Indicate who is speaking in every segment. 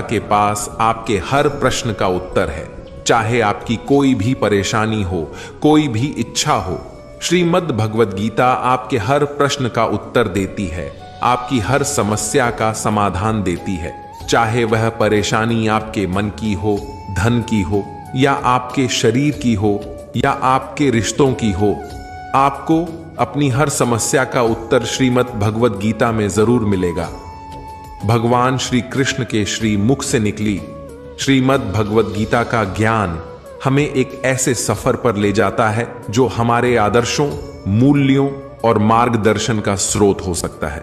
Speaker 1: के पास आपके हर प्रश्न का उत्तर है। चाहे आपकी कोई भी परेशानी हो, कोई भी इच्छा हो, श्रीमद् भगवद गीता आपके हर प्रश्न का उत्तर देती है, आपकी हर समस्या का समाधान देती है। चाहे वह परेशानी आपके मन की हो, धन की हो, या आपके शरीर की हो, या आपके रिश्तों की हो, आपको अपनी हर समस्या का उत्तर श्रीमद् भगवद गीता में जरूर मिलेगा। भगवान श्री कृष्ण के श्री मुख से निकली श्रीमद् भगवद गीता का ज्ञान हमें एक ऐसे सफर पर ले जाता है जो हमारे आदर्शों, मूल्यों और मार्गदर्शन का स्रोत हो सकता है।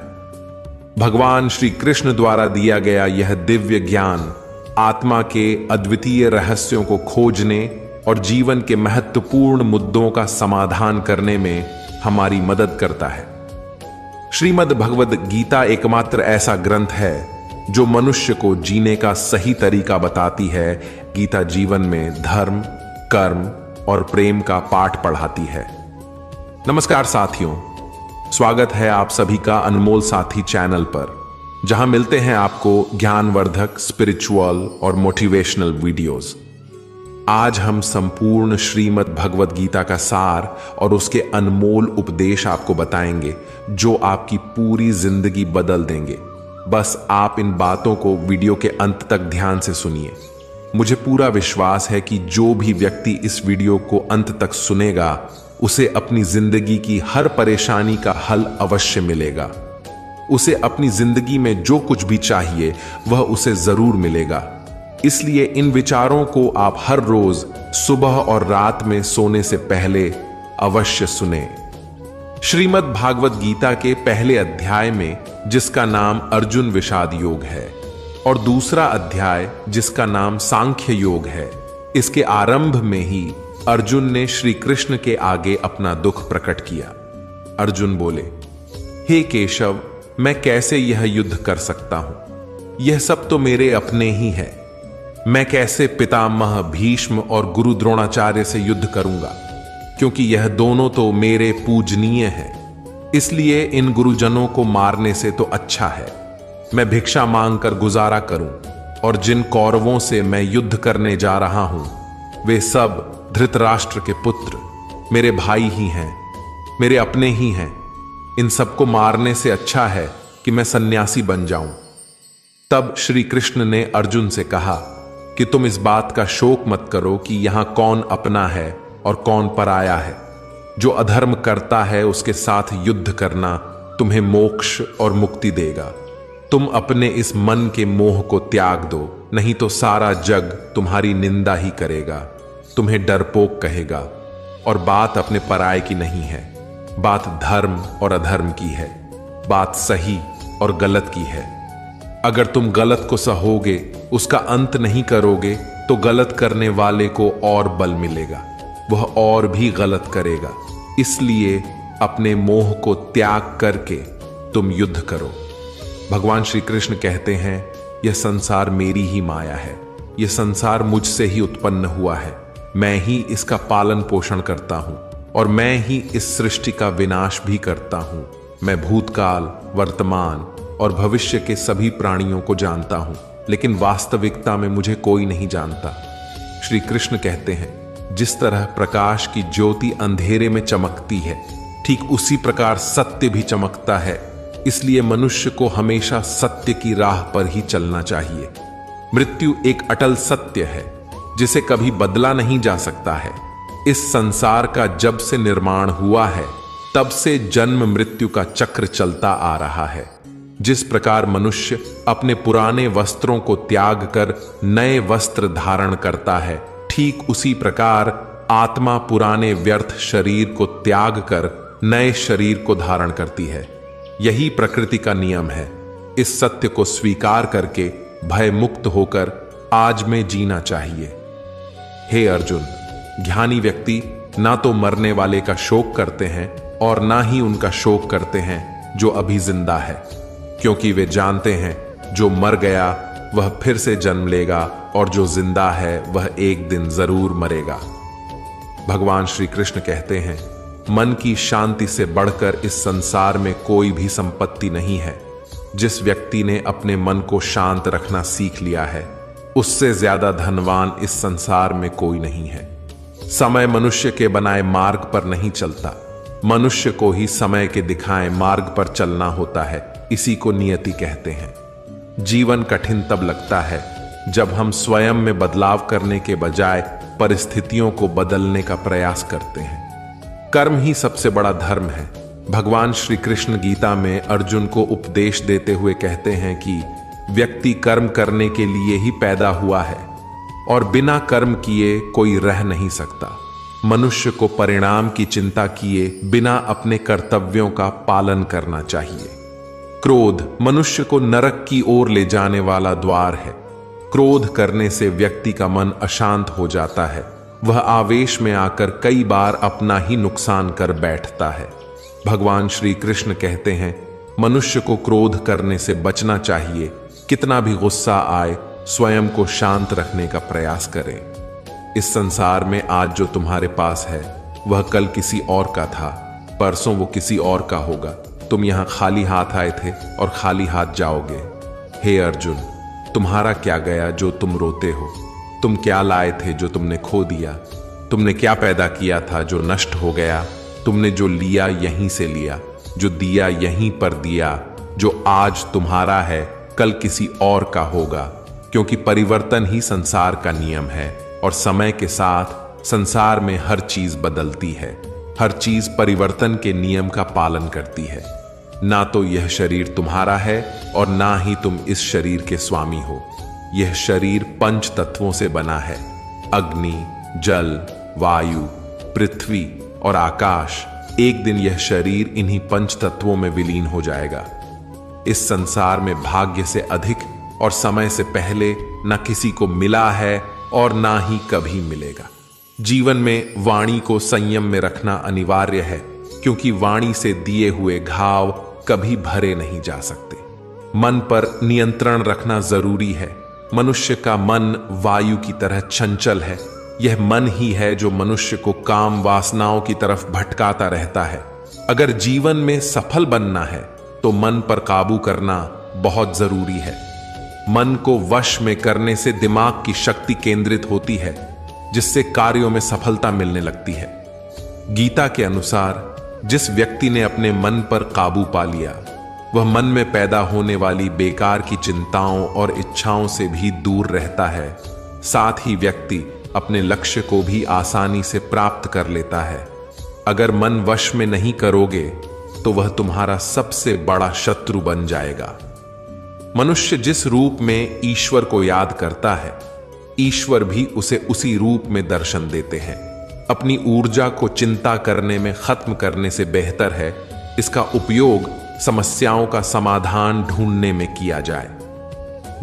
Speaker 1: भगवान श्री कृष्ण द्वारा दिया गया यह दिव्य ज्ञान आत्मा के अद्वितीय रहस्यों को खोजने और जीवन के महत्वपूर्ण मुद्दों का समाधान करने में हमारी मदद करता है। श्रीमद् भगवद गीता एकमात्र ऐसा ग्रंथ है जो मनुष्य को जीने का सही तरीका बताती है। गीता जीवन में धर्म, कर्म और प्रेम का पाठ पढ़ाती है। नमस्कार साथियों, स्वागत है आप सभी का अनमोल साथी चैनल पर, जहां मिलते हैं आपको ज्ञानवर्धक, स्पिरिचुअल और मोटिवेशनल वीडियोस। आज हम संपूर्ण श्रीमद् भगवद गीता का सार और उसके अनमोल उपदेश आपको बताएंगे जो आपकी पूरी जिंदगी बदल देंगे। बस आप इन बातों को वीडियो के अंत तक ध्यान से सुनिए। मुझे पूरा विश्वास है कि जो भी व्यक्ति इस वीडियो को अंत तक सुनेगा उसे अपनी जिंदगी की हर परेशानी का हल अवश्य मिलेगा। उसे अपनी जिंदगी में जो कुछ भी चाहिए वह उसे जरूर मिलेगा। इसलिए इन विचारों को आप हर रोज सुबह और रात में सोने से पहले अवश्य सुने। श्रीमद् भागवत गीता के पहले अध्याय में, जिसका नाम अर्जुन विषाद योग है, और दूसरा अध्याय जिसका नाम सांख्य योग है, इसके आरंभ में ही अर्जुन ने श्री कृष्ण के आगे अपना दुख प्रकट किया। अर्जुन बोले, हे केशव, मैं कैसे यह युद्ध कर सकता हूं? यह सब तो मेरे अपने ही है। मैं कैसे पितामह भीष्म और गुरु द्रोणाचार्य से युद्ध करूंगा, क्योंकि यह दोनों तो मेरे पूजनीय हैं। इसलिए इन गुरुजनों को मारने से तो अच्छा है मैं भिक्षा मांगकर गुजारा करूं। और जिन कौरवों से मैं युद्ध करने जा रहा हूं वे सब धृतराष्ट्र के पुत्र, मेरे भाई ही हैं, मेरे अपने ही हैं। इन सबको मारने से अच्छा है कि मैं सन्यासी बन जाऊं। तब श्री कृष्ण ने अर्जुन से कहा कि तुम इस बात का शोक मत करो कि यहां कौन अपना है और कौन पराया है। जो अधर्म करता है उसके साथ युद्ध करना तुम्हें मोक्ष और मुक्ति देगा। तुम अपने इस मन के मोह को त्याग दो, नहीं तो सारा जग तुम्हारी निंदा ही करेगा, तुम्हें डरपोक कहेगा। और बात अपने पराये की नहीं है, बात धर्म और अधर्म की है, बात सही और गलत की है। अगर तुम गलत को सहोगे, उसका अंत नहीं करोगे, तो गलत करने वाले को और बल मिलेगा, वह और भी गलत करेगा। इसलिए अपने मोह को त्याग करके तुम युद्ध करो। भगवान श्री कृष्ण कहते हैं, यह संसार मेरी ही माया है, यह संसार मुझसे ही उत्पन्न हुआ है। मैं ही इसका पालन पोषण करता हूं और मैं ही इस सृष्टि का विनाश भी करता हूं। मैं भूतकाल, वर्तमान और भविष्य के सभी प्राणियों को जानता हूं, लेकिन वास्तविकता में मुझे कोई नहीं जानता। श्री कृष्ण कहते हैं, जिस तरह प्रकाश की ज्योति अंधेरे में चमकती है, ठीक उसी प्रकार सत्य भी चमकता है। इसलिए मनुष्य को हमेशा सत्य की राह पर ही चलना चाहिए। मृत्यु एक अटल सत्य है जिसे कभी बदला नहीं जा सकता है। इस संसार का जब से निर्माण हुआ है तब से जन्म मृत्यु का चक्र चलता आ रहा है। जिस प्रकार मनुष्य अपने पुराने वस्त्रों को त्याग कर नए वस्त्र धारण करता है, ठीक उसी प्रकार आत्मा पुराने व्यर्थ शरीर को त्याग कर नए शरीर को धारण करती है। यही प्रकृति का नियम है। इस सत्य को स्वीकार करके भय मुक्त होकर आज में जीना चाहिए। हे अर्जुन, ज्ञानी व्यक्ति ना तो मरने वाले का शोक करते हैं और ना ही उनका शोक करते हैं जो अभी जिंदा है, क्योंकि वे जानते हैं जो मर गया वह फिर से जन्म लेगा और जो जिंदा है वह एक दिन जरूर मरेगा। भगवान श्री कृष्ण कहते हैं, मन की शांति से बढ़कर इस संसार में कोई भी संपत्ति नहीं है। जिस व्यक्ति ने अपने मन को शांत रखना सीख लिया है, उससे ज्यादा धनवान इस संसार में कोई नहीं है। समय मनुष्य के बनाए मार्ग पर नहीं चलता, मनुष्य को ही समय के दिखाए मार्ग पर चलना होता है। इसी को नियति कहते हैं। जीवन कठिन तब लगता है जब हम स्वयं में बदलाव करने के बजाय परिस्थितियों को बदलने का प्रयास करते हैं। कर्म ही सबसे बड़ा धर्म है। भगवान श्री कृष्ण गीता में अर्जुन को उपदेश देते हुए कहते हैं कि व्यक्ति कर्म करने के लिए ही पैदा हुआ है और बिना कर्म किए कोई रह नहीं सकता। मनुष्य को परिणाम की चिंता किए बिना अपने कर्तव्यों का पालन करना चाहिए। क्रोध मनुष्य को नरक की ओर ले जाने वाला द्वार है। क्रोध करने से व्यक्ति का मन अशांत हो जाता है। वह आवेश में आकर कई बार अपना ही नुकसान कर बैठता है। भगवान श्री कृष्ण कहते हैं, मनुष्य को क्रोध करने से बचना चाहिए। कितना भी गुस्सा आए, स्वयं को शांत रखने का प्रयास करें। इस संसार में आज जो तुम्हारे पास है वह कल किसी और का था, परसों वो किसी और का होगा। तुम यहां खाली हाथ आए थे और खाली हाथ जाओगे। हे अर्जुन, तुम्हारा क्या गया जो तुम रोते हो? तुम क्या लाए थे जो तुमने खो दिया? तुमने क्या पैदा किया था जो नष्ट हो गया? तुमने जो लिया यहीं से लिया, जो दिया यहीं पर दिया। जो आज तुम्हारा है कल किसी और का होगा, क्योंकि परिवर्तन ही संसार का नियम है और समय के साथ संसार में हर चीज बदलती है। हर चीज परिवर्तन के नियम का पालन करती है। ना तो यह शरीर तुम्हारा है और ना ही तुम इस शरीर के स्वामी हो। यह शरीर पंच तत्वों से बना है, अग्नि, जल, वायु, पृथ्वी और आकाश। एक दिन यह शरीर इन्हीं पंच तत्वों में विलीन हो जाएगा। इस संसार में भाग्य से अधिक और समय से पहले न किसी को मिला है और ना ही कभी मिलेगा। जीवन में वाणी को संयम में रखना अनिवार्य है, क्योंकि वाणी से दिए हुए घाव कभी भरे नहीं जा सकते। मन पर नियंत्रण रखना जरूरी है। मनुष्य का मन वायु की तरह चंचल है। यह मन ही है जो मनुष्य को काम वासनाओं की तरफ भटकाता रहता है। अगर जीवन में सफल बनना है तो मन पर काबू करना बहुत जरूरी है। मन को वश में करने से दिमाग की शक्ति केंद्रित होती है, जिससे कार्यों में सफलता मिलने लगती है। गीता के अनुसार जिस व्यक्ति ने अपने मन पर काबू पा लिया, वह मन में पैदा होने वाली बेकार की चिंताओं और इच्छाओं से भी दूर रहता है। साथ ही व्यक्ति अपने लक्ष्य को भी आसानी से प्राप्त कर लेता है। अगर मन वश में नहीं करोगे तो वह तुम्हारा सबसे बड़ा शत्रु बन जाएगा। मनुष्य जिस रूप में ईश्वर को याद करता है, ईश्वर भी उसे उसी रूप में दर्शन देते हैं। अपनी ऊर्जा को चिंता करने में खत्म करने से बेहतर है इसका उपयोग समस्याओं का समाधान ढूंढने में किया जाए।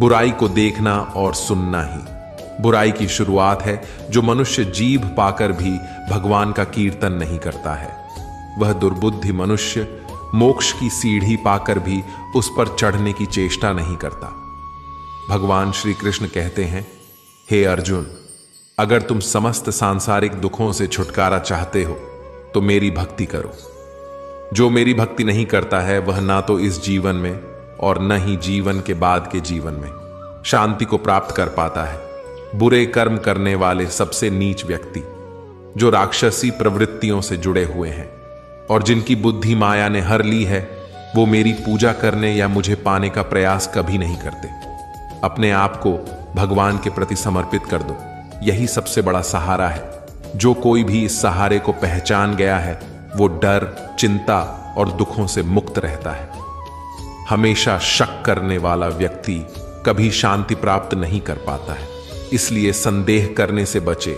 Speaker 1: बुराई को देखना और सुनना ही बुराई की शुरुआत है। जो मनुष्य जीभ पाकर भी भगवान का कीर्तन नहीं करता है, वह दुर्बुद्धि मनुष्य मोक्ष की सीढ़ी पाकर भी उस पर चढ़ने की चेष्टा नहीं करता। भगवान श्री कृष्ण कहते हैं, हे अर्जुन, अगर तुम समस्त सांसारिक दुखों से छुटकारा चाहते हो तो मेरी भक्ति करो। जो मेरी भक्ति नहीं करता है वह ना तो इस जीवन में और न ही जीवन के बाद के जीवन में शांति को प्राप्त कर पाता है। बुरे कर्म करने वाले सबसे नीच व्यक्ति, जो राक्षसी प्रवृत्तियों से जुड़े हुए हैं और जिनकी बुद्धि माया ने हर ली है, वो मेरी पूजा करने या मुझे पाने का प्रयास कभी नहीं करते। अपने आप को भगवान के प्रति समर्पित कर दो, यही सबसे बड़ा सहारा है। जो कोई भी इस सहारे को पहचान गया है वो डर, चिंता और दुखों से मुक्त रहता है। हमेशा शक करने वाला व्यक्ति कभी शांति प्राप्त नहीं कर पाता है। इसलिए संदेह करने से बचे।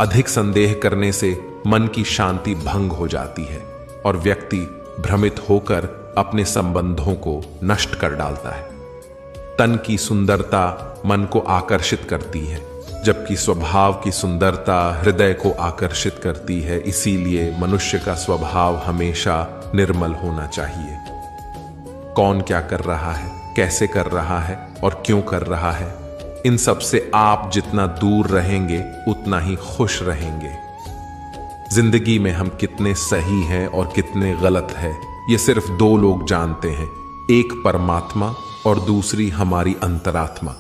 Speaker 1: अधिक संदेह करने से मन की शांति भंग हो जाती है और व्यक्ति भ्रमित होकर अपने संबंधों को नष्ट कर डालता है। तन की सुंदरता मन को आकर्षित करती है, जबकि स्वभाव की सुंदरता हृदय को आकर्षित करती है। इसीलिए मनुष्य का स्वभाव हमेशा निर्मल होना चाहिए। कौन क्या कर रहा है, कैसे कर रहा है और क्यों कर रहा है, इन सब से आप जितना दूर रहेंगे उतना ही खुश रहेंगे। जिंदगी में हम कितने सही हैं और कितने गलत हैं, ये सिर्फ दो लोग जानते हैं, एक परमात्मा और दूसरी हमारी अंतरात्मा।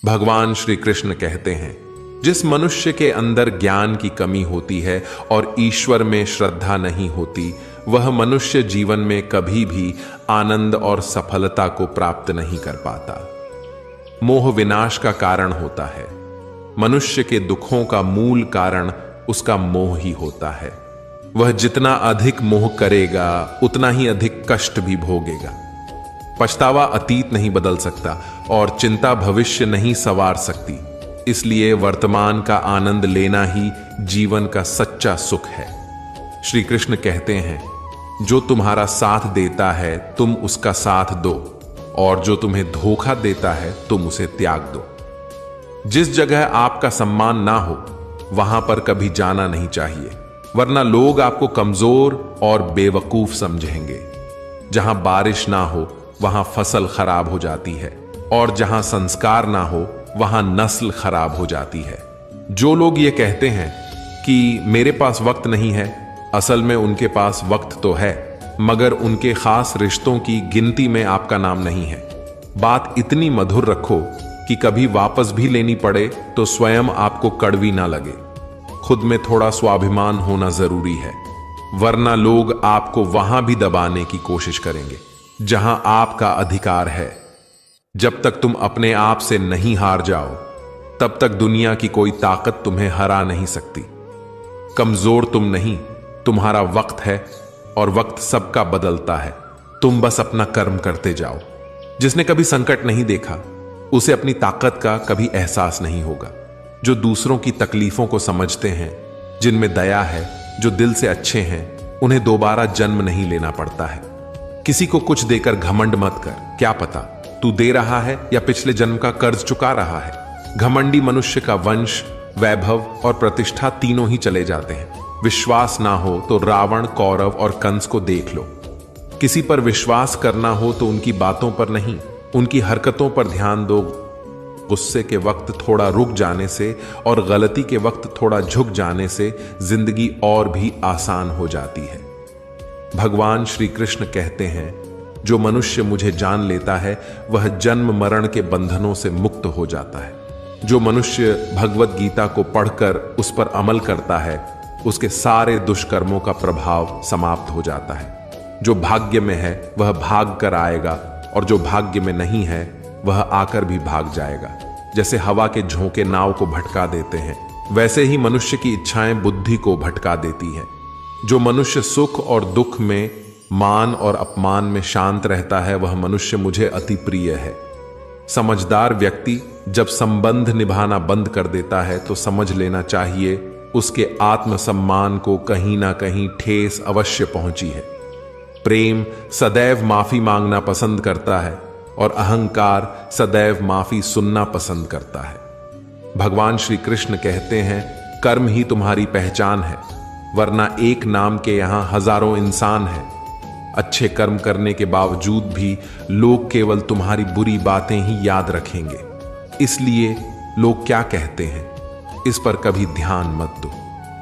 Speaker 1: भगवान श्री कृष्ण कहते हैं, जिस मनुष्य के अंदर ज्ञान की कमी होती है और ईश्वर में श्रद्धा नहीं होती, वह मनुष्य जीवन में कभी भी आनंद और सफलता को प्राप्त नहीं कर पाता। मोह विनाश का कारण होता है। मनुष्य के दुखों का मूल कारण उसका मोह ही होता है। वह जितना अधिक मोह करेगा उतना ही अधिक कष्ट भी भोगेगा। पछतावा अतीत नहीं बदल सकता और चिंता भविष्य नहीं संवार सकती। इसलिए वर्तमान का आनंद लेना ही जीवन का सच्चा सुख है। श्री कृष्ण कहते हैं, जो तुम्हारा साथ देता है तुम उसका साथ दो, और जो तुम्हें धोखा देता है तुम उसे त्याग दो। जिस जगह आपका सम्मान ना हो वहां पर कभी जाना नहीं चाहिए, वरना लोग आपको कमजोर और बेवकूफ समझेंगे। जहां बारिश ना हो वहां फसल खराब हो जाती है, और जहां संस्कार ना हो वहां नस्ल खराब हो जाती है। जो लोग ये कहते हैं कि मेरे पास वक्त नहीं है, असल में उनके पास वक्त तो है, मगर उनके खास रिश्तों की गिनती में आपका नाम नहीं है। बात इतनी मधुर रखो कि कभी वापस भी लेनी पड़े तो स्वयं आपको कड़वी ना लगे। खुद में थोड़ा स्वाभिमान होना जरूरी है, वरना लोग आपको वहां भी दबाने की कोशिश करेंगे जहां आपका अधिकार है। जब तक तुम अपने आप से नहीं हार जाओ, तब तक दुनिया की कोई ताकत तुम्हें हरा नहीं सकती। कमजोर तुम नहीं, तुम्हारा वक्त है, और वक्त सबका बदलता है। तुम बस अपना कर्म करते जाओ। जिसने कभी संकट नहीं देखा उसे अपनी ताकत का कभी एहसास नहीं होगा। जो दूसरों की तकलीफों को समझते हैं, जिनमें दया है, जो दिल से अच्छे हैं, उन्हें दोबारा जन्म नहीं लेना पड़ता है। किसी को कुछ देकर घमंड मत कर, क्या पता तू दे रहा है या पिछले जन्म का कर्ज चुका रहा है। घमंडी मनुष्य का वंश, वैभव और प्रतिष्ठा तीनों ही चले जाते हैं। विश्वास ना हो तो रावण, कौरव और कंस को देख लो। किसी पर विश्वास करना हो तो उनकी बातों पर नहीं, उनकी हरकतों पर ध्यान दो। गुस्से के वक्त थोड़ा रुक जाने से और गलती के वक्त थोड़ा झुक जाने से जिंदगी और भी आसान हो जाती है। भगवान श्री कृष्ण कहते हैं, जो मनुष्य मुझे जान लेता है वह जन्म मरण के बंधनों से मुक्त हो जाता है। जो मनुष्य भगवत गीता को पढ़कर उस पर अमल करता है, उसके सारे दुष्कर्मों का प्रभाव समाप्त हो जाता है। जो भाग्य में है वह भाग कर आएगा, और जो भाग्य में नहीं है वह आकर भी भाग जाएगा। जैसे हवा के झोंके नाव को भटका देते हैं, वैसे ही मनुष्य की इच्छाएं बुद्धि को भटका देती हैं। जो मनुष्य सुख और दुख में, मान और अपमान में शांत रहता है, वह मनुष्य मुझे अति प्रिय है। समझदार व्यक्ति जब संबंध निभाना बंद कर देता है तो समझ लेना चाहिए उसके आत्मसम्मान को कहीं ना कहीं ठेस अवश्य पहुंची है। प्रेम सदैव माफी मांगना पसंद करता है, और अहंकार सदैव माफी सुनना पसंद करता है। भगवान श्री कृष्ण कहते हैं, कर्म ही तुम्हारी पहचान है, वरना एक नाम के यहां हजारों इंसान हैं। अच्छे कर्म करने के बावजूद भी लोग केवल तुम्हारी बुरी बातें ही याद रखेंगे। इसलिए लोग क्या कहते हैं इस पर कभी ध्यान मत दो।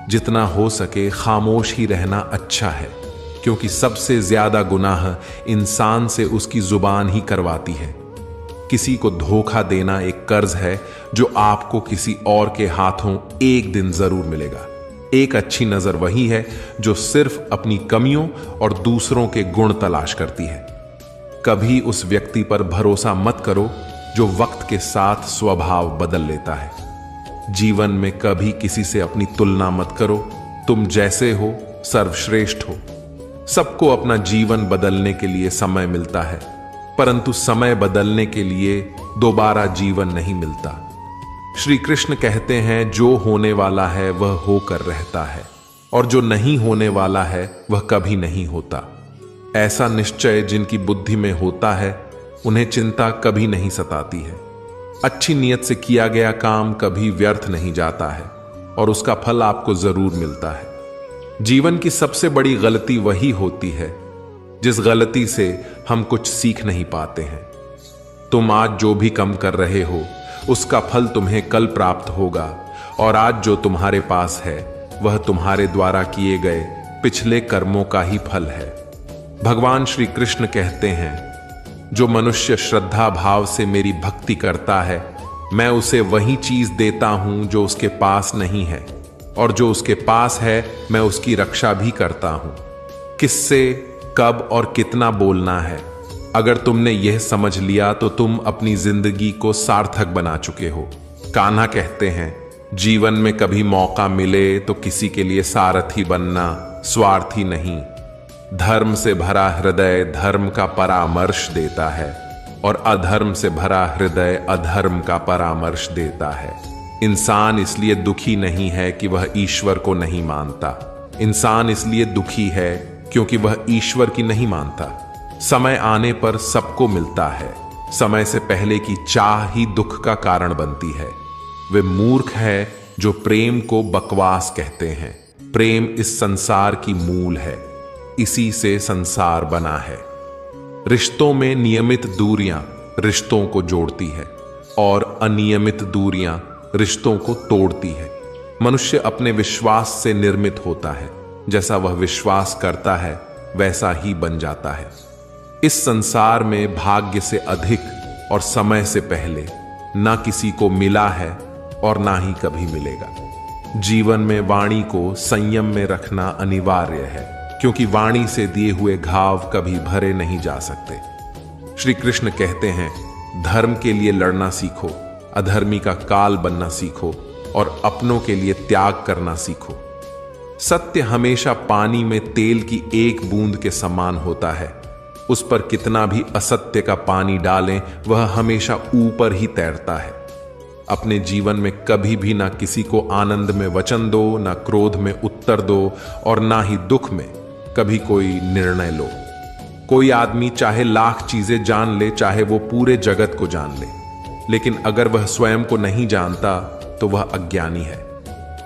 Speaker 1: जितना हो सके खामोश ही रहना अच्छा है, क्योंकि सबसे ज्यादा गुनाह इंसान से उसकी जुबान ही करवाती है। किसी को धोखा देना एक कर्ज है जो आपको किसी और के हाथों एक दिन जरूर मिलेगा। एक अच्छी नजर वही है जो सिर्फ अपनी कमियों और दूसरों के गुण तलाश करती है। कभी उस व्यक्ति पर भरोसा मत करो जो वक्त के साथ स्वभाव बदल लेता है। जीवन में कभी किसी से अपनी तुलना मत करो। तुम जैसे हो सर्वश्रेष्ठ हो। सबको अपना जीवन बदलने के लिए समय मिलता है, परंतु समय बदलने के लिए दोबारा जीवन नहीं मिलता। श्री कृष्ण कहते हैं, जो होने वाला है वह होकर रहता है, और जो नहीं होने वाला है वह कभी नहीं होता। ऐसा निश्चय जिनकी बुद्धि में होता है उन्हें चिंता कभी नहीं सताती है। अच्छी नीयत से किया गया काम कभी व्यर्थ नहीं जाता है, और उसका फल आपको जरूर मिलता है। जीवन की सबसे बड़ी गलती वही होती है जिस गलती से हम कुछ सीख नहीं पाते हैं। तुम आज जो भी कम कर रहे हो उसका फल तुम्हें कल प्राप्त होगा, और आज जो तुम्हारे पास है वह तुम्हारे द्वारा किए गए पिछले कर्मों का ही फल है। भगवान श्री कृष्ण कहते हैं, जो मनुष्य श्रद्धा भाव से मेरी भक्ति करता है, मैं उसे वही चीज देता हूं जो उसके पास नहीं है, और जो उसके पास है मैं उसकी रक्षा भी करता हूं। किससे, कब और कितना बोलना है, अगर तुमने यह समझ लिया तो तुम अपनी जिंदगी को सार्थक बना चुके हो। कान्हा कहते हैं, जीवन में कभी मौका मिले तो किसी के लिए सारथी बनना, स्वार्थी नहीं। धर्म से भरा हृदय धर्म का परामर्श देता है, और अधर्म से भरा हृदय अधर्म का परामर्श देता है। इंसान इसलिए दुखी नहीं है कि वह ईश्वर को नहीं मानता, इंसान इसलिए दुखी है क्योंकि वह ईश्वर की नहीं मानता। समय आने पर सबको मिलता है, समय से पहले की चाह ही दुख का कारण बनती है। वे मूर्ख है जो प्रेम को बकवास कहते हैं। प्रेम इस संसार की मूल है, इसी से संसार बना है। रिश्तों में नियमित दूरियां रिश्तों को जोड़ती है, और अनियमित दूरियां रिश्तों को तोड़ती है। मनुष्य अपने विश्वास से निर्मित होता है, जैसा वह विश्वास करता है वैसा ही बन जाता है। इस संसार में भाग्य से अधिक और समय से पहले ना किसी को मिला है और ना ही कभी मिलेगा। जीवन में वाणी को संयम में रखना अनिवार्य है, क्योंकि वाणी से दिए हुए घाव कभी भरे नहीं जा सकते। श्री कृष्ण कहते हैं, धर्म के लिए लड़ना सीखो, अधर्मी का काल बनना सीखो, और अपनों के लिए त्याग करना सीखो। सत्य हमेशा पानी में तेल की एक बूंद के समान होता है। उस पर कितना भी असत्य का पानी डालें, वह हमेशा ऊपर ही तैरता है। अपने जीवन में कभी भी ना किसी को आनंद में वचन दो, ना क्रोध में उत्तर दो, और ना ही दुख में कभी कोई निर्णय लो। कोई आदमी चाहे लाख चीजें जान ले, चाहे वो पूरे जगत को जान ले, लेकिन अगर वह स्वयं को नहीं जानता तो वह अज्ञानी है।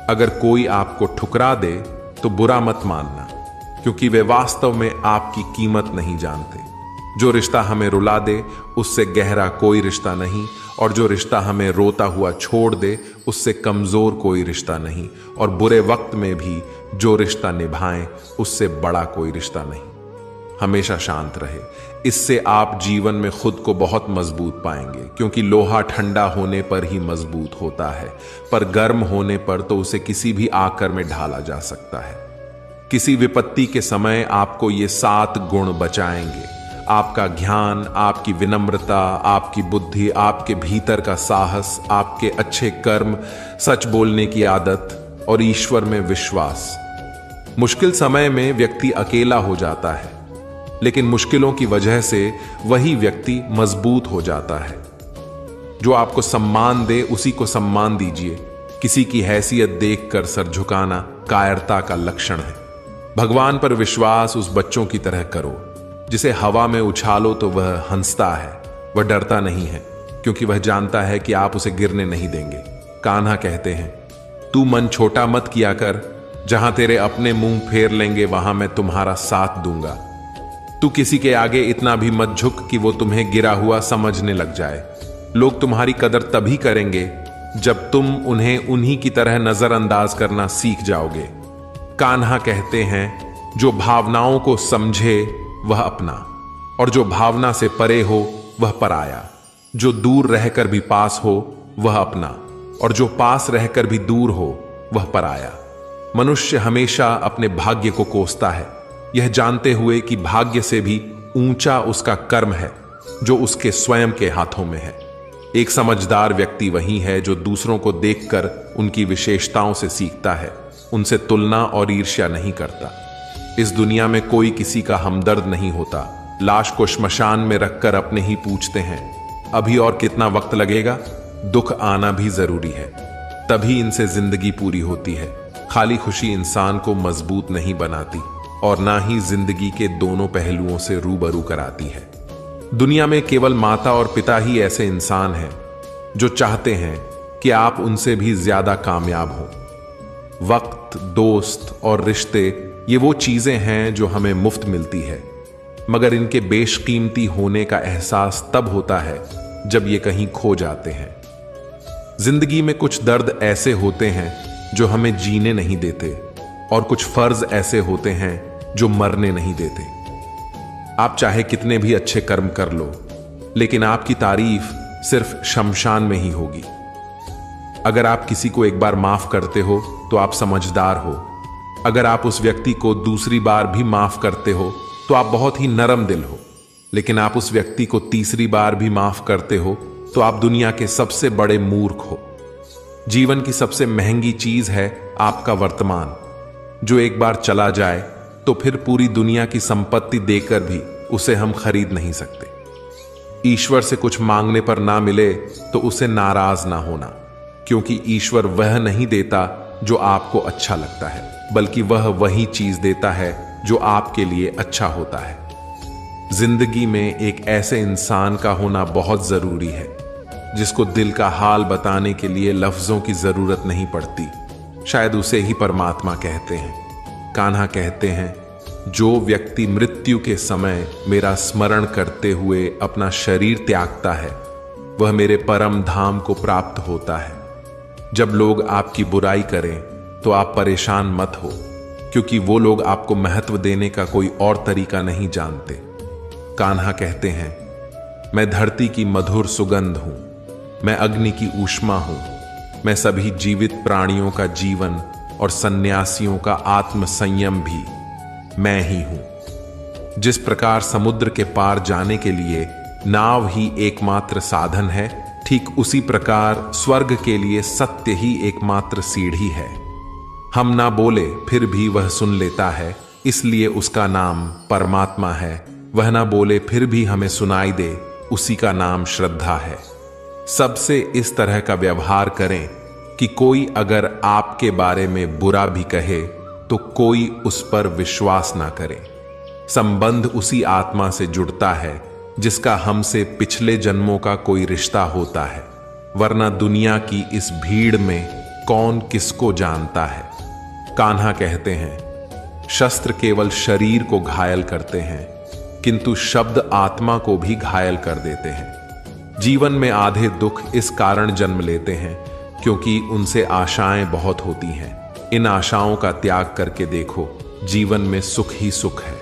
Speaker 1: अगर कोई आपको ठुकरा दे तो बुरा मत मानना, क्योंकि वे वास्तव में आपकी कीमत नहीं जानते। जो रिश्ता हमें रुला दे उससे गहरा कोई रिश्ता नहीं, और जो रिश्ता हमें रोता हुआ छोड़ दे उससे कमजोर कोई रिश्ता नहीं, और बुरे वक्त में भी जो रिश्ता निभाएं उससे बड़ा कोई रिश्ता नहीं। हमेशा शांत रहे, इससे आप जीवन में खुद को बहुत मजबूत पाएंगे, क्योंकि लोहा ठंडा होने पर ही मजबूत होता है, पर गर्म होने पर तो उसे किसी भी आकर में ढाला जा सकता है। किसी विपत्ति के समय आपको ये 7 गुण बचाएंगे: आपका ज्ञान, आपकी विनम्रता, आपकी बुद्धि, आपके भीतर का साहस, आपके अच्छे कर्म, सच बोलने की आदत और ईश्वर में विश्वास। मुश्किल समय में व्यक्ति अकेला हो जाता है, लेकिन मुश्किलों की वजह से वही व्यक्ति मजबूत हो जाता है। जो आपको सम्मान दे उसी को सम्मान दीजिए। किसी की हैसियत देखकर सर झुकाना कायरता का लक्षण है। भगवान पर विश्वास उस बच्चों की तरह करो जिसे हवा में उछालो तो वह हंसता है, वह डरता नहीं है, क्योंकि वह जानता है कि आप उसे गिरने नहीं देंगे। कान्हा कहते हैं, तू मन छोटा मत किया कर, जहां तेरे अपने मुंह फेर लेंगे वहां मैं तुम्हारा साथ दूंगा। तू किसी के आगे इतना भी मत झुक कि वो तुम्हें गिरा हुआ समझने लग जाए। लोग तुम्हारी कदर तभी करेंगे जब तुम उन्हें उन्हीं की तरह नजरअंदाज करना सीख जाओगे। कान्हा कहते हैं, जो भावनाओं को समझे वह अपना, और जो भावना से परे हो वह पराया। जो दूर रहकर भी पास हो वह अपना, और जो पास रहकर भी दूर हो वह पराया। मनुष्य हमेशा अपने भाग्य को कोसता है, यह जानते हुए कि भाग्य से भी ऊंचा उसका कर्म है जो उसके स्वयं के हाथों में है। एक समझदार व्यक्ति वही है जो दूसरों को देखकर उनकी विशेषताओं से सीखता है, उनसे तुलना और ईर्ष्या नहीं करता। इस दुनिया में कोई किसी का हमदर्द नहीं होता। लाश को श्मशान में रखकर अपने ही पूछते हैं, अभी और कितना वक्त लगेगा? दुख आना भी जरूरी है, तभी इनसे जिंदगी पूरी होती है। खाली खुशी इंसान को मजबूत नहीं बनाती, और ना ही जिंदगी के दोनों पहलुओं से रूबरू कराती है। दुनिया में केवल माता और पिता ही ऐसे इंसान हैं जो चाहते हैं कि आप उनसे भी ज्यादा कामयाब हो। वक्त, दोस्त और रिश्ते ये वो चीजें हैं जो हमें मुफ्त मिलती है, मगर इनके बेशकीमती होने का एहसास तब होता है जब ये कहीं खो जाते हैं। जिंदगी में कुछ दर्द ऐसे होते हैं जो हमें जीने नहीं देते, और कुछ फर्ज ऐसे होते हैं जो मरने नहीं देते। आप चाहे कितने भी अच्छे कर्म कर लो, लेकिन आपकी तारीफ सिर्फ शमशान में ही होगी। अगर आप किसी को एक बार माफ करते हो तो आप समझदार हो। अगर आप उस व्यक्ति को दूसरी बार भी माफ करते हो तो आप बहुत ही नरम दिल हो। लेकिन आप उस व्यक्ति को तीसरी बार भी माफ करते हो तो आप दुनिया के सबसे बड़े मूर्ख हो। जीवन की सबसे महंगी चीज है आपका वर्तमान, जो एक बार चला जाए तो फिर पूरी दुनिया की संपत्ति देकर भी उसे हम खरीद नहीं सकते। ईश्वर से कुछ मांगने पर ना मिले तो उसे नाराज ना होना, क्योंकि ईश्वर वह नहीं देता जो आपको अच्छा लगता है, बल्कि वह वही चीज देता है जो आपके लिए अच्छा होता है। जिंदगी में एक ऐसे इंसान का होना बहुत जरूरी है जिसको दिल का हाल बताने के लिए लफ्जों की जरूरत नहीं पड़ती। शायद उसे ही परमात्मा कहते हैं। कान्हा कहते हैं, जो व्यक्ति मृत्यु के समय मेरा स्मरण करते हुए अपना शरीर त्यागता है वह मेरे परम धाम को प्राप्त होता है। जब लोग आपकी बुराई करें तो आप परेशान मत हो, क्योंकि वो लोग आपको महत्व देने का कोई और तरीका नहीं जानते। कान्हा कहते हैं, मैं धरती की मधुर सुगंध हूं, मैं अग्नि की ऊष्मा हूं, मैं सभी जीवित प्राणियों का जीवन और सन्यासियों का आत्म संयम भी मैं ही हूं। जिस प्रकार समुद्र के पार जाने के लिए नाव ही एकमात्र साधन है, ठीक उसी प्रकार स्वर्ग के लिए सत्य ही एकमात्र सीढ़ी है। हम ना बोले फिर भी वह सुन लेता है, इसलिए उसका नाम परमात्मा है। वह ना बोले फिर भी हमें सुनाई दे, उसी का नाम श्रद्धा है। सबसे इस तरह का व्यवहार करें कि कोई अगर आपके बारे में बुरा भी कहे तो कोई उस पर विश्वास ना करे। संबंध उसी आत्मा से जुड़ता है जिसका हमसे पिछले जन्मों का कोई रिश्ता होता है, वरना दुनिया की इस भीड़ में कौन किसको जानता है। कान्हा कहते हैं, शस्त्र केवल शरीर को घायल करते हैं, किंतु शब्द आत्मा को भी घायल कर देते हैं। जीवन में आधे दुख इस कारण जन्म लेते हैं क्योंकि उनसे आशाएं बहुत होती हैं। इन आशाओं का त्याग करके देखो, जीवन में सुख ही सुख है।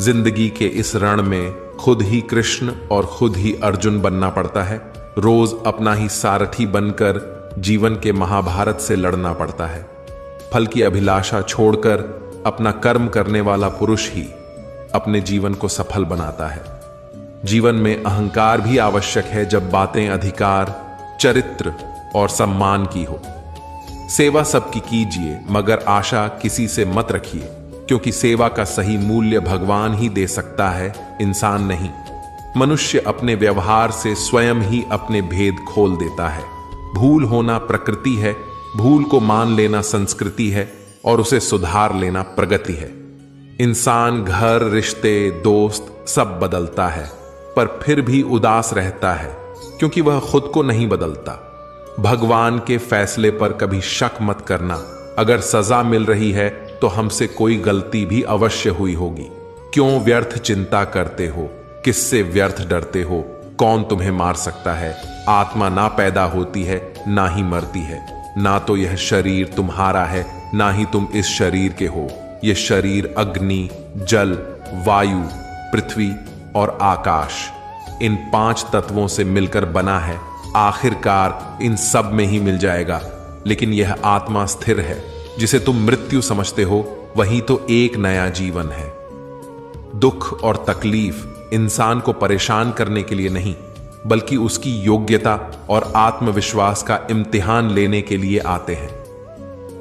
Speaker 1: जिंदगी के इस रण में खुद ही कृष्ण और खुद ही अर्जुन बनना पड़ता है। रोज अपना ही सारथी बनकर जीवन के महाभारत से लड़ना पड़ता है। फल की अभिलाषा छोड़कर अपना कर्म करने वाला पुरुष ही अपने जीवन को सफल बनाता है। जीवन में अहंकार भी आवश्यक है जब बातें अधिकार, चरित्र और सम्मान की हो। सेवा सबकी कीजिए, मगर आशा किसी से मत रखिए, क्योंकि सेवा का सही मूल्य भगवान ही दे सकता है, इंसान नहीं। मनुष्य अपने व्यवहार से स्वयं ही अपने भेद खोल देता है। भूल होना प्रकृति है, भूल को मान लेना संस्कृति है और उसे सुधार लेना प्रगति है। इंसान घर, रिश्ते, दोस्त सब बदलता है, पर फिर भी उदास रहता है क्योंकि वह खुद को नहीं बदलता। भगवान के फैसले पर कभी शक मत करना। अगर सजा मिल रही है तो हमसे कोई गलती भी अवश्य हुई होगी। क्यों व्यर्थ चिंता करते हो? किससे व्यर्थ डरते हो? कौन तुम्हें मार सकता है? आत्मा ना पैदा होती है ना ही मरती है। ना तो यह शरीर तुम्हारा है, ना ही तुम इस शरीर के हो। यह शरीर अग्नि, जल, वायु, पृथ्वी और आकाश, इन 5 तत्वों से मिलकर बना है। आखिरकार इन सब में ही मिल जाएगा। लेकिन यह आत्मा स्थिर है, जिसे तुम मृत्यु समझते हो, वही तो एक नया जीवन है। दुख और तकलीफ इंसान को परेशान करने के लिए नहीं, बल्कि उसकी योग्यता और आत्मविश्वास का इम्तिहान लेने के लिए आते हैं।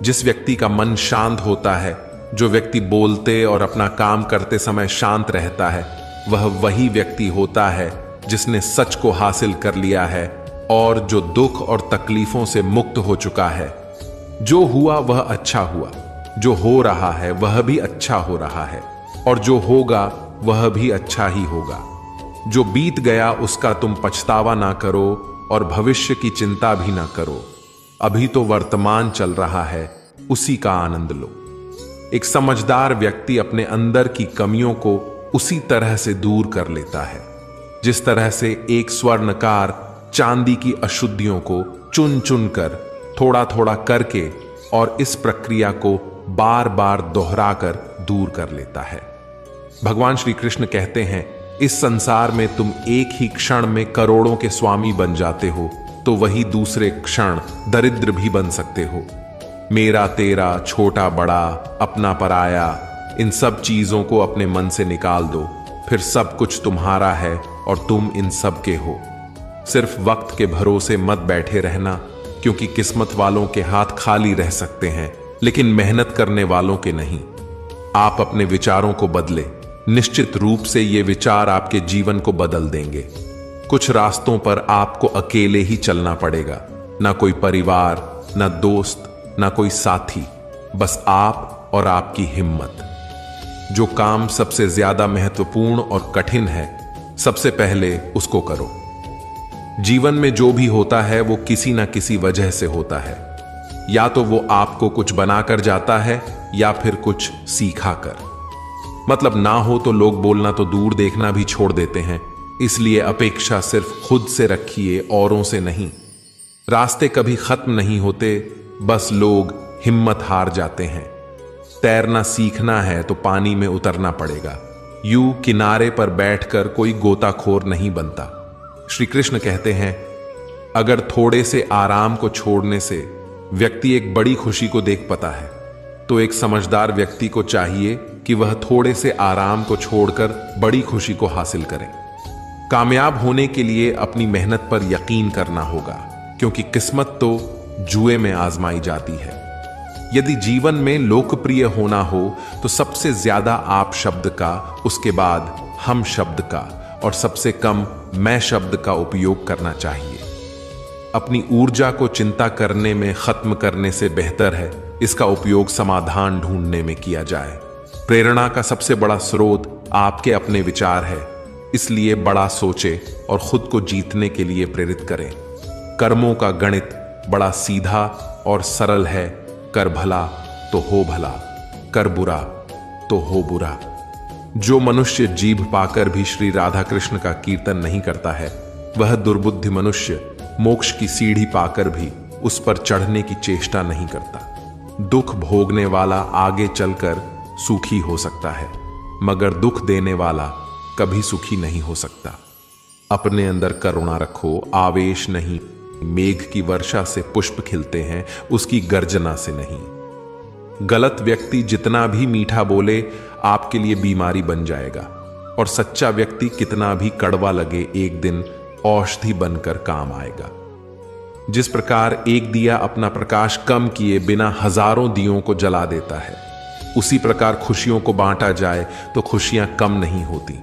Speaker 1: जिस व्यक्ति का मन शांत होता है, जो व्यक्ति बोलते और अपना काम करते समय शांत रहता है, वह वही व्यक्ति होता है जिसने सच को हासिल कर लिया है और जो दुख और तकलीफों से मुक्त हो चुका है। जो हुआ वह अच्छा हुआ, जो हो रहा है वह भी अच्छा हो रहा है, और जो होगा वह भी अच्छा ही होगा। जो बीत गया उसका तुम पछतावा ना करो और भविष्य की चिंता भी ना करो। अभी तो वर्तमान चल रहा है, उसी का आनंद लो। एक समझदार व्यक्ति अपने अंदर की कमियों को उसी तरह से दूर कर लेता है जिस तरह से एक स्वर्णकार चांदी की अशुद्धियों को चुन चुन कर, थोड़ा थोड़ा करके और इस प्रक्रिया को बार बार दोहराकर दूर कर लेता है। भगवान श्री कृष्ण कहते हैं, इस संसार में तुम एक ही क्षण में करोड़ों के स्वामी बन जाते हो तो वही दूसरे क्षण दरिद्र भी बन सकते हो। मेरा तेरा, छोटा बड़ा, अपना पराया, इन सब चीजों को अपने मन से निकाल दो, फिर सब कुछ तुम्हारा है और तुम इन सब के हो। सिर्फ वक्त के भरोसे मत बैठे रहना, क्योंकि किस्मत वालों के हाथ खाली रह सकते हैं लेकिन मेहनत करने वालों के नहीं। आप अपने विचारों को बदले, निश्चित रूप से ये विचार आपके जीवन को बदल देंगे। कुछ रास्तों पर आपको अकेले ही चलना पड़ेगा, ना कोई परिवार, ना दोस्त, ना कोई साथी, बस आप और आपकी हिम्मत। जो काम सबसे ज्यादा महत्वपूर्ण और कठिन है, सबसे पहले उसको करो। जीवन में जो भी होता है वो किसी ना किसी वजह से होता है, या तो वो आपको कुछ बनाकर जाता है या फिर कुछ सीखा कर। मतलब ना हो तो लोग बोलना तो दूर, देखना भी छोड़ देते हैं। इसलिए अपेक्षा सिर्फ खुद से रखिए, औरों से नहीं। रास्ते कभी खत्म नहीं होते, बस लोग हिम्मत हार जाते हैं। तैरना सीखना है तो पानी में उतरना पड़ेगा। यूं किनारे पर बैठकर कोई गोताखोर नहीं बनता। श्री कृष्ण कहते हैं, अगर थोड़े से आराम को छोड़ने से व्यक्ति एक बड़ी खुशी को देख पाता है, तो एक समझदार व्यक्ति को चाहिए कि वह थोड़े से आराम को छोड़कर बड़ी खुशी को हासिल करे। कामयाब होने के लिए अपनी मेहनत पर यकीन करना होगा, क्योंकि किस्मत तो जुए में आजमाई जाती है। यदि जीवन में लोकप्रिय होना हो तो सबसे ज्यादा आप शब्द का, उसके बाद हम शब्द का और सबसे कम मैं शब्द का उपयोग करना चाहिए। अपनी ऊर्जा को चिंता करने में खत्म करने से बेहतर है इसका उपयोग समाधान ढूंढने में किया जाए। प्रेरणा का सबसे बड़ा स्रोत आपके अपने विचार है, इसलिए बड़ा सोचे और खुद को जीतने के लिए प्रेरित करें। कर्मों का गणित बड़ा सीधा और सरल है। कर भला तो हो भला, कर बुरा तो हो बुरा। जो मनुष्य जीभ पाकर भी श्री राधा कृष्ण का कीर्तन नहीं करता है, वह दुर्बुद्धि मनुष्य मोक्ष की सीढ़ी पाकर भी उस पर चढ़ने की चेष्टा नहीं करता। दुख भोगने वाला आगे चलकर सुखी हो सकता है, मगर दुख देने वाला कभी सुखी नहीं हो सकता। अपने अंदर करुणा रखो, आवेश नहीं। मेघ की वर्षा से पुष्प खिलते हैं, उसकी गर्जना से नहीं। गलत व्यक्ति जितना भी मीठा बोले आपके लिए बीमारी बन जाएगा, और सच्चा व्यक्ति कितना भी कड़वा लगे एक दिन औषधि बनकर काम आएगा। जिस प्रकार एक दिया अपना प्रकाश कम किए बिना हजारों दियों को जला देता है, उसी प्रकार खुशियों को बांटा जाए तो खुशियां कम नहीं होती।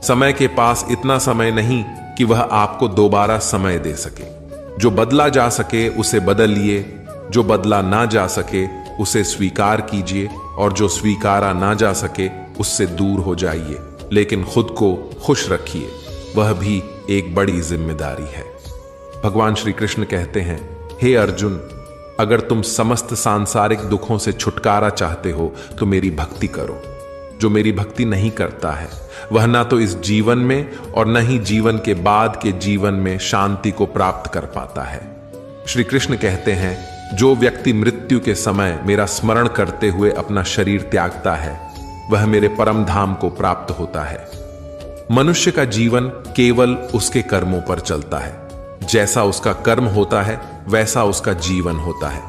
Speaker 1: समय के पास इतना समय नहीं कि वह आपको दोबारा समय दे सके। जो बदला जा सके उसे बदलिए, जो बदला ना जा सके उसे स्वीकार कीजिए, और जो स्वीकारा ना जा सके उससे दूर हो जाइए। लेकिन खुद को खुश रखिए, वह भी एक बड़ी जिम्मेदारी है। भगवान श्री कृष्ण कहते हैं, हे अर्जुन, अगर तुम समस्त सांसारिक दुखों से छुटकारा चाहते हो तो मेरी भक्ति करो। जो मेरी भक्ति नहीं करता है वह ना तो इस जीवन में और न ही जीवन के बाद के जीवन में शांति को प्राप्त कर पाता है। श्री कृष्ण कहते हैं, जो व्यक्ति मृत्यु के समय मेरा स्मरण करते हुए अपना शरीर त्यागता है, वह मेरे परम धाम को प्राप्त होता है। मनुष्य का जीवन केवल उसके कर्मों पर चलता है। जैसा उसका कर्म होता है वैसा उसका जीवन होता है।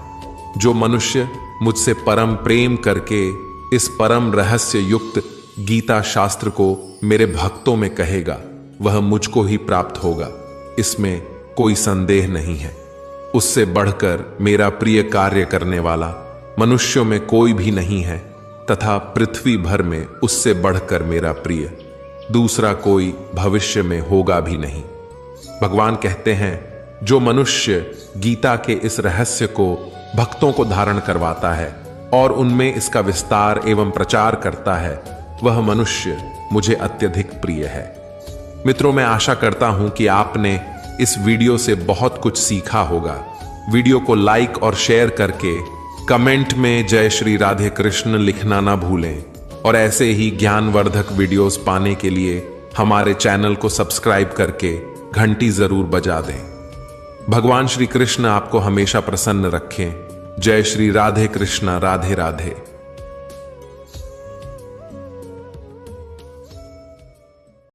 Speaker 1: जो मनुष्य मुझसे परम प्रेम करके इस परम रहस्य युक्त गीता शास्त्र को मेरे भक्तों में कहेगा, वह मुझको ही प्राप्त होगा, इसमें कोई संदेह नहीं है। उससे बढ़कर मेरा प्रिय कार्य करने वाला मनुष्यों में कोई भी नहीं है, तथा पृथ्वी भर में उससे बढ़कर मेरा प्रिय दूसरा कोई भविष्य में होगा भी नहीं। भगवान कहते हैं, जो मनुष्य गीता के इस रहस्य को भक्तों को धारण करवाता है और उनमें इसका विस्तार एवं प्रचार करता है, वह मनुष्य मुझे अत्यधिक प्रिय है। मित्रों, मैं आशा करता हूं कि आपने इस वीडियो से बहुत कुछ सीखा होगा। वीडियो को लाइक और शेयर करके कमेंट में जय श्री राधे कृष्ण लिखना ना भूलें, और ऐसे ही ज्ञानवर्धक वीडियोस पाने के लिए हमारे चैनल को सब्सक्राइब करके घंटी जरूर बजा दें। भगवान श्री कृष्ण आपको हमेशा प्रसन्न रखें। जय श्री राधे कृष्ण, राधे राधे।